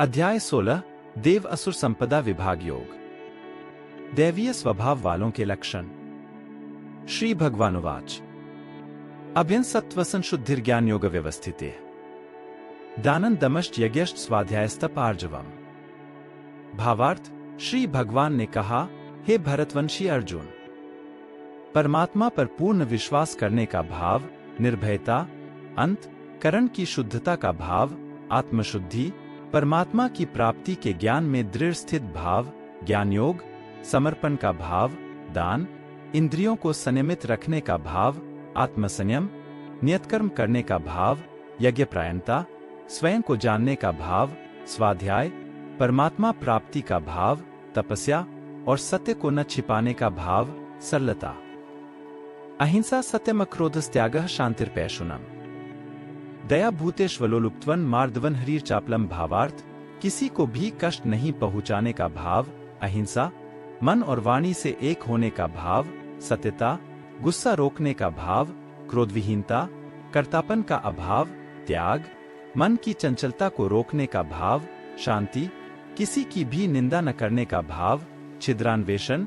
अध्याय 16 देव असुर संपदा विभाग योग। दैवीय स्वभाव वालों के लक्षण। श्री भगवानुवाच अभ्यंसत्वसन शुद्धिर्ज्ञान योग व्यवस्थिते दानन दमश्च यज्ञश्च स्वाध्यायस्तप आर्जवम्। भावार्थ, श्री भगवान ने कहा, हे भरतवंशी अर्जुन, परमात्मा पर पूर्ण विश्वास करने का भाव, निर्भयता, अंत करण की शुद्धता का भाव, आत्मशुद्धि, परमात्मा की प्राप्ति के ज्ञान में दृढ़ स्थित भाव, ज्ञान योग, समर्पण का भाव, दान, इंद्रियों को संयमित रखने का भाव, आत्मसंयम, नियतकर्म करने का भाव, यज्ञपरायणता, स्वयं को जानने का भाव, स्वाध्याय, परमात्मा प्राप्ति का भाव, तपस्या और सत्य को न छिपाने का भाव, सरलता, अहिंसा, सत्यम, अक्रोधस्त्यागः, शांतिर्पैशुनम्, दया, भूतेष्वलोलुप्त्वन्, मार्दवन, हरीर चापलम। भावार्थ, किसी को भी कष्ट नहीं पहुंचाने का भाव, अहिंसा, मन और वाणी से एक होने का भाव, सत्यता, गुस्सा रोकने का भाव, क्रोधविहीनता, कर्तापन का अभाव, त्याग, मन की चंचलता को रोकने का भाव, शांति, किसी की भी निंदा न करने का भाव, छिद्रान्वेषण,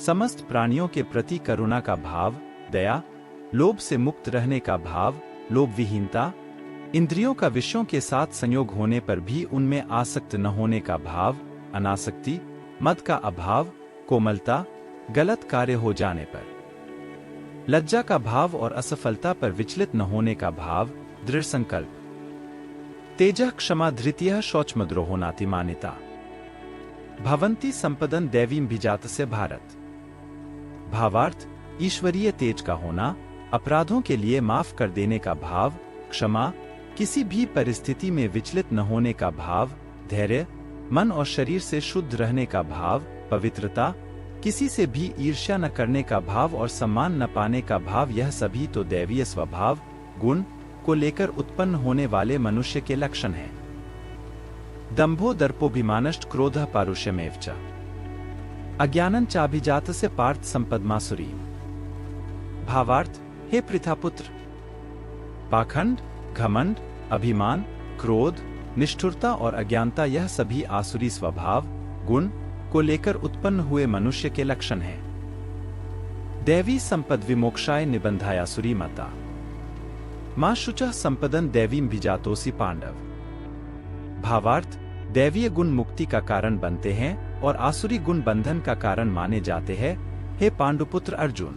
समस्त प्राणियों के प्रति करुणा का भाव, दया, लोभ से मुक्त रहने का भाव, लोभविहीनता, इंद्रियों का विषयों के साथ संयोग होने पर भी उनमें आसक्त न होने का भाव, अनासक्ति, मद का अभाव, कोमलता, गलत कार्य हो जाने पर लज्जा का भाव और असफलता पर विचलित न होने का भाव, दृढ़ संकल्प, तेजः, क्षमा, धृतियः, शौचमद्रोहो नातिमानिता, भवन्ति संपदन दैवीं भिजातस्य भारत। भावार्थ, ईश्वरीय तेज का होना, अपराधों के लिए माफ कर देने का भाव, क्षमा, किसी भी परिस्थिति में विचलित न होने का भाव, धैर्य, मन और शरीर से शुद्ध रहने का भाव, पवित्रता, किसी से भी ईर्ष्या न करने का भाव और सम्मान न पाने का भाव, यह सभी तो दैवीय स्वभाव, गुण को लेकर उत्पन्न होने वाले मनुष्य के लक्षण हैं। दंभो दर्पोभिमानश्च क्रोधः पारुष्यमेव च अज्ञानं चाभिजातस्य पार्थ संपदमासुरी। भावार्थ, हे पृथापुत्र, पाखंड, घमंड, अभिमान, क्रोध, निष्ठुरता और अज्ञानता, यह सभी आसुरी स्वभाव, गुण को लेकर उत्पन्न हुए मनुष्य के लक्षण हैं। दैवी संपद विमोक्षाय निबंधायासुरी मता मां शुचः संपदन दैवीं भिजातोसी पांडव। भावार्थ, दैवीय गुण मुक्ति का कारण बनते हैं और आसुरी गुण बंधन का कारण माने जाते हैं। हे पांडुपुत्र अर्जुन,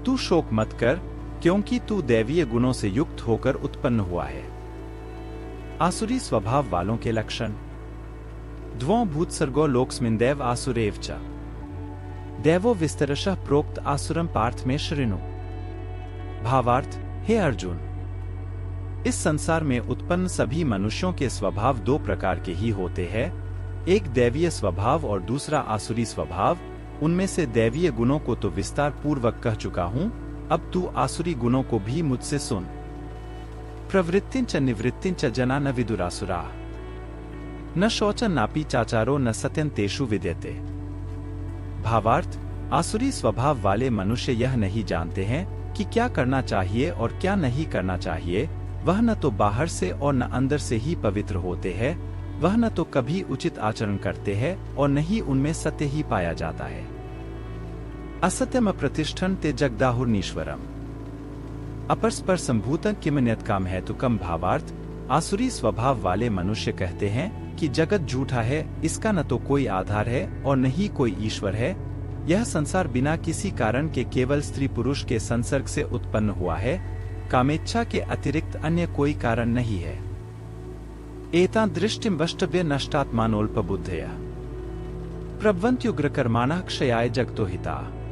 तू शोक मत कर, क्योंकि तू दैवीय गुणों से युक्त होकर उत्पन्न हुआ है। आसुरी स्वभाव वालों के लक्षण। द्वौ भूत्सर्गो लोकस्मिन्दैव आसुरेव च दैवो विस्तरशः प्रोक्त आसुरम पार्थ में शृणु। भावार्थ, हे अर्जुन, इस संसार में उत्पन्न सभी मनुष्यों के स्वभाव दो प्रकार के ही होते हैं, एक दैवीय स्वभाव और दूसरा आसुरी स्वभाव। उनमें से दैवीय गुणों को तो विस्तार पूर्वक कह चुका हूं, अब तू आसुरी गुणों को भी मुझसे सुन। प्रवृत्तिंच निवृत्तिंच जना न विदुरासुरा न शौच नापि चाचारो न सत्यं तेषु विद्यते। भावार्थ, आसुरी स्वभाव वाले मनुष्य यह नहीं जानते हैं कि क्या करना चाहिए और क्या नहीं करना चाहिए। वह न तो बाहर से और न अंदर से ही पवित्र होते हैं, वह न तो कभी उचित आचरण करते हैं और न ही उनमें सत्य ही पाया जाता है। असत्यम अप्रतिष्ठन ते जगदाहुर्नीश्वरम अपरस्पर संभूतं किमन्यत् काम हेतुकम। भावार्थ, आसुरी स्वभाव वाले मनुष्य कहते हैं कि जगत झूठा है, इसका न तो कोई आधार है और न ही कोई ईश्वर है। यह संसार बिना किसी कारण के केवल स्त्री पुरुष के संसर्ग से उत्पन्न हुआ है, कामेच्छा के अतिरिक्त अन्य कोई कारण नहीं है। एतां दृष्टिं वष्टव्य नष्टात्मानोल्पबुद्धया प्रभवन्त्युग्रकर्माणः क्षयाय जगतो हिताः।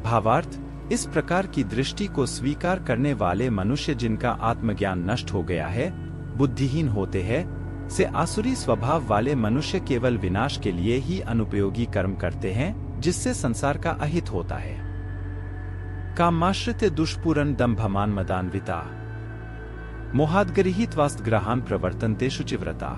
भावार्थ, इस प्रकार की दृष्टि को स्वीकार करने वाले मनुष्य जिनका आत्मज्ञान नष्ट हो गया है, बुद्धिहीन होते हैं, से आसुरी स्वभाव वाले मनुष्य केवल विनाश के लिए ही अनुपयोगी कर्म करते हैं, जिससे संसार का अहित होता है। कामाश्रित्य दुष्पूरन दंभमान मदान्विता मोहाद्गृहीत्वास्तग्रहान् प्रवर्तन्ते शुचिव्रता।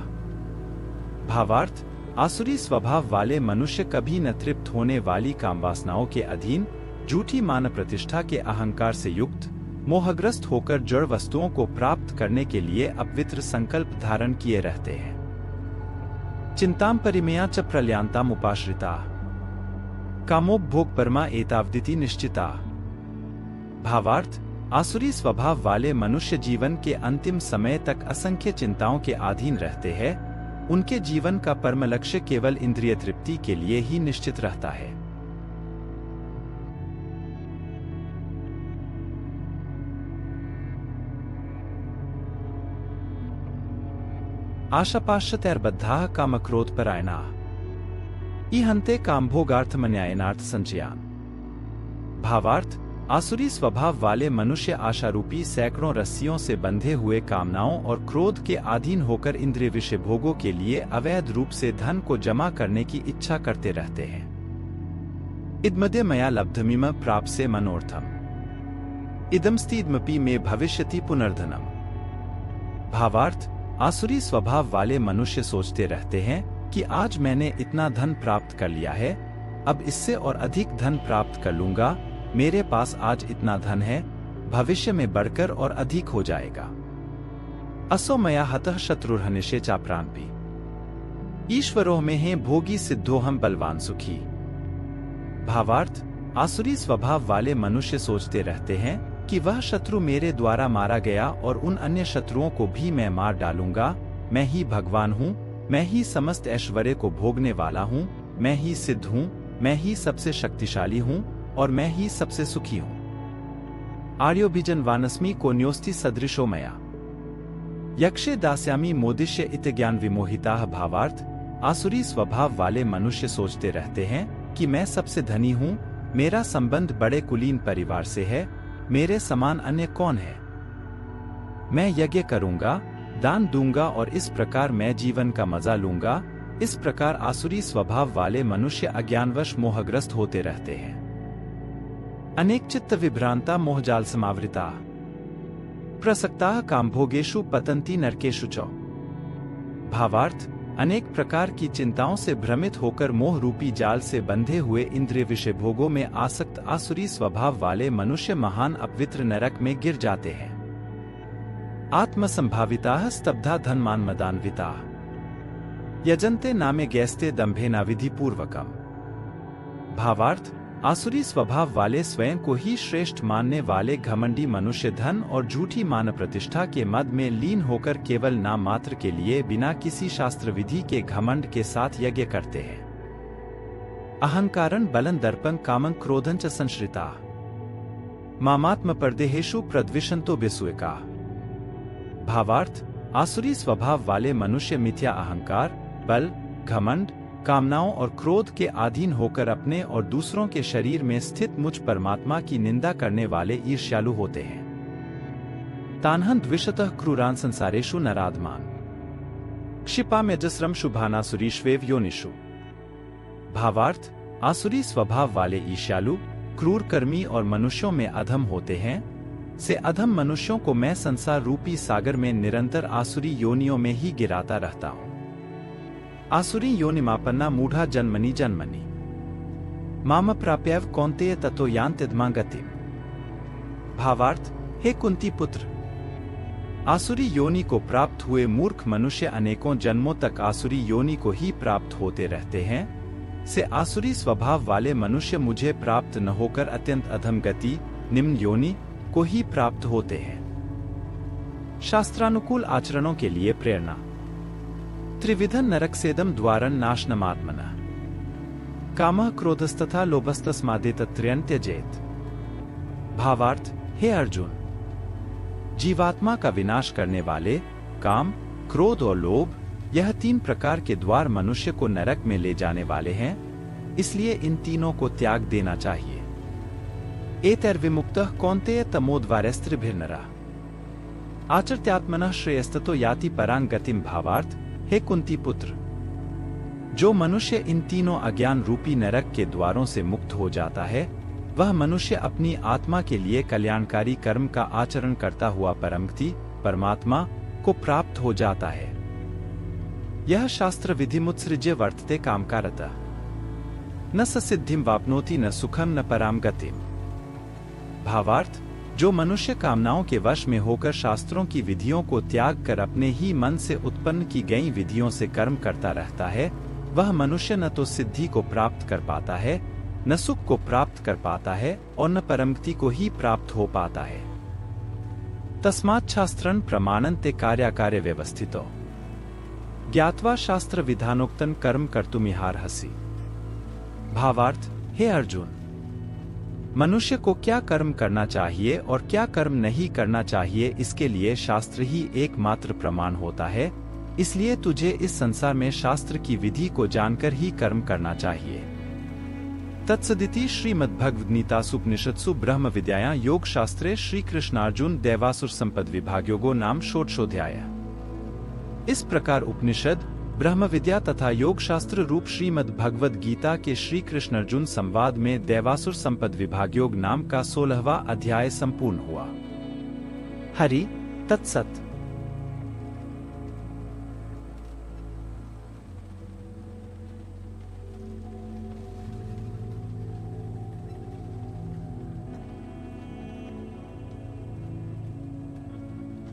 भावार्थ, आसुरी स्वभाव वाले मनुष्य कभी न तृप्त होने वाली कामवासनाओं के अधीन, झूठी मान प्रतिष्ठा के अहंकार से युक्त, मोहग्रस्त होकर जड़ वस्तुओं को प्राप्त करने के लिए अपवित्र संकल्प धारण किए रहते हैं। चिंतां परिमेया च प्रलयांताम् उपाश्रिता कामोपभोग परमा एतावदिति निश्चिता। भावार्थ, आसुरी स्वभाव वाले मनुष्य जीवन के अंतिम समय तक असंख्य चिंताओं के अधीन रहते हैं। उनके जीवन का परम लक्ष्य केवल इंद्रिय तृप्ति के लिए ही निश्चित रहता है। आशापाशतैर्बद्धाः कामक्रोधपरायणाः ईहन्ते कामभोगार्थमन्यायनार्थ संचयान्। भावार्थ, आसुरी स्वभाव वाले मनुष्य आशारूपी सैकड़ों रस्सियों से बंधे हुए कामनाओं और क्रोध के अधीन होकर इंद्रिय विषय भोगों के लिए अवैध रूप से धन को जमा करने की इच्छा करते रहते हैं। इदमद्य मया लब्धमिम प्राप्से मनोर्थम इदमस्तीदमपि मे भविष्यति पुनर्धनम। भावार्थ, आसुरी स्वभाव वाले मनुष्य सोचते रहते हैं कि आज मैंने इतना धन प्राप्त कर लिया है, अब इससे और अधिक धन प्राप्त कर लूंगा। मेरे पास आज इतना धन है, भविष्य में बढ़कर और अधिक हो जाएगा। असो मया हतः शत्रुर्हनिशे चाप्रान्पि ईश्वरोह में है भोगी सिद्धोहम बलवान सुखी। भावार्थ, आसुरी स्वभाव वाले मनुष्य सोचते रहते हैं कि वह शत्रु मेरे द्वारा मारा गया और उन अन्य शत्रुओं को भी मैं मार डालूंगा। मैं ही भगवान हूँ, मैं ही समस्त ऐश्वर्य को भोगने वाला हूँ, मैं ही सिद्ध हूँ, मैं ही सबसे शक्तिशाली हूँ और मैं ही सबसे सुखी हूँ। आर्योभिजन वानस्मी को न्योस्ति सदृशो मया यक्षे दास्यामी मोदिष्य इत ज्ञान विमोहिताः। भावार्थ, आसुरी स्वभाव वाले मनुष्य सोचते रहते हैं कि मैं सबसे धनी हूँ, मेरा संबंध बड़े कुलीन परिवार से है, मेरे समान अन्य कौन है। मैं यज्ञ करूंगा, दान दूंगा और इस प्रकार मैं जीवन का मजा लूंगा। इस प्रकार आसुरी स्वभाव वाले मनुष्य अज्ञानवश मोहग्रस्त होते रहते हैं। अनेक चित्त विभ्रांता मोहजाल समावृता प्रसक्ताः कामभोगेषु पतन्ति नरकेषु च। भावार्थ, अनेक प्रकार की चिंताओं से भ्रमित होकर मोह रूपी जाल से बंधे हुए इंद्रिय विषय भोगों में आसक्त आसुरी स्वभाव वाले मनुष्य महान अपवित्र नरक में गिर जाते हैं। आत्मसंभाविताः स्तब्धा धनमान मदान्विताः यजन्ते नामे गैस्ते दंभेनाविधि पूर्वकम। भावार्थ, आसुरी स्वभाव वाले स्वयं को ही श्रेष्ठ मानने वाले घमंडी मनुष्य धन और झूठी मान प्रतिष्ठा के मद में लीन होकर केवल नाम मात्र के लिए बिना किसी शास्त्र विधि के घमंड के साथ यज्ञ करते हैं। अहंकारं बलं दर्पं कामं क्रोधं च संश्रिता मामात्म परदेहेषु प्रद्विषन्तो विसूयका। भावार्थ, आसुरी स्वभाव वाले मनुष्य मिथ्या अहंकार, बल, घमंड, कामनाओं और क्रोध के अधीन होकर अपने और दूसरों के शरीर में स्थित मुझ परमात्मा की निंदा करने वाले ईर्ष्यालु होते हैं। तान्हं द्विषतः क्रूरान् संसारेषु नराधमान क्षिपाम्यजस्रं शुभानासुरीष्वेव योनिषु। भावार्थ, आसुरी स्वभाव वाले ईर्ष्यालु, क्रूर कर्मी और मनुष्यों में अधम होते हैं। से अधम मनुष्यों को मैं संसार रूपी सागर में निरंतर आसुरी योनियों में ही गिराता रहता हूँ। आसुरी योनिमापन्ना मूढ़ा जन्मनि जन्मनि माम प्राप्यैव कौन्तेय ततो यान्त्यधमां गतिम्। भावार्थ, हे कुंती पुत्र, आसुरी योनि को प्राप्त हुए मूर्ख मनुष्य अनेकों जन्मों तक आसुरी योनि को ही प्राप्त होते रहते हैं। से आसुरी स्वभाव वाले मनुष्य मुझे प्राप्त न होकर अत्यंत अधम गति, निम्न योनि को ही प्राप्त होते हैं। शास्त्रानुकूल आचरणों के लिए प्रेरणा। त्रिविधं नरकसेदं द्वारं नाशनमात्मनः कामः क्रोधस्तथा लोभस्तस्मादेतत्त्रयं त्यजेत। भावार्थ, हे अर्जुन, जीवात्मा का विनाश करने वाले काम, क्रोध और लोभ, यह तीन प्रकार के द्वार मनुष्य को नरक में ले जाने वाले हैं, इसलिए इन तीनों को त्याग देना चाहिए। एतैर्विमुक्तः कौन्तेय तमोद्वारैस्त्रिभिर्नरः आचर्त्यात्मनः श्रेयस्ततो याति परां गतिम्। भावार्थ, हे कुंती पुत्र, जो मनुष्य इन तीनों अज्ञान रूपी नरक के द्वारों से मुक्त हो जाता है, वह मनुष्य अपनी आत्मा के लिए कल्याणकारी कर्म का आचरण करता हुआ परमगति परमात्मा को प्राप्त हो जाता है। यह शास्त्र विधि मुत्सृज्य वर्तते कामकारतः न स सिद्धिं वाप्नोति न सुखम न पराम गतिम्। भावार्थ, जो मनुष्य कामनाओं के वश में होकर शास्त्रों की विधियों को त्याग कर अपने ही मन से उत्पन्न की गई विधियों से कर्म करता रहता है, वह मनुष्य न तो सिद्धि को प्राप्त कर पाता है, न सुख को प्राप्त कर पाता है और न परमगति को ही प्राप्त हो पाता है। तस्मात् शास्त्रं प्रमाणन्ते कार्याकार्य व्यवस्थितो ज्ञात्वा शास्त्र विधानोक्तं कर्म कर्तुमिहार्हसि। भावार्थ, हे अर्जुन, मनुष्य को क्या कर्म करना चाहिए और क्या कर्म नहीं करना चाहिए इसके लिए शास्त्र ही एकमात्र प्रमाण होता है, इसलिए तुझे इस संसार में शास्त्र की विधि को जानकर ही कर्म करना चाहिए। तत्सदिति श्रीमद्भगवद्गीतासूपनिषत्सु ब्रह्म विद्यायां योग शास्त्रे श्री कृष्णार्जुन दैवासुर संपद विभागयोगो नाम षोडशोऽध्यायः। इस प्रकार उपनिषद, ब्रह्म विद्या तथा योग शास्त्र रूप श्रीमद् भगवद गीता के श्री कृष्ण अर्जुन संवाद में दैवासुर संपद विभागयोग नाम का 16वां अध्याय संपूर्ण हुआ। हरि तत्सत।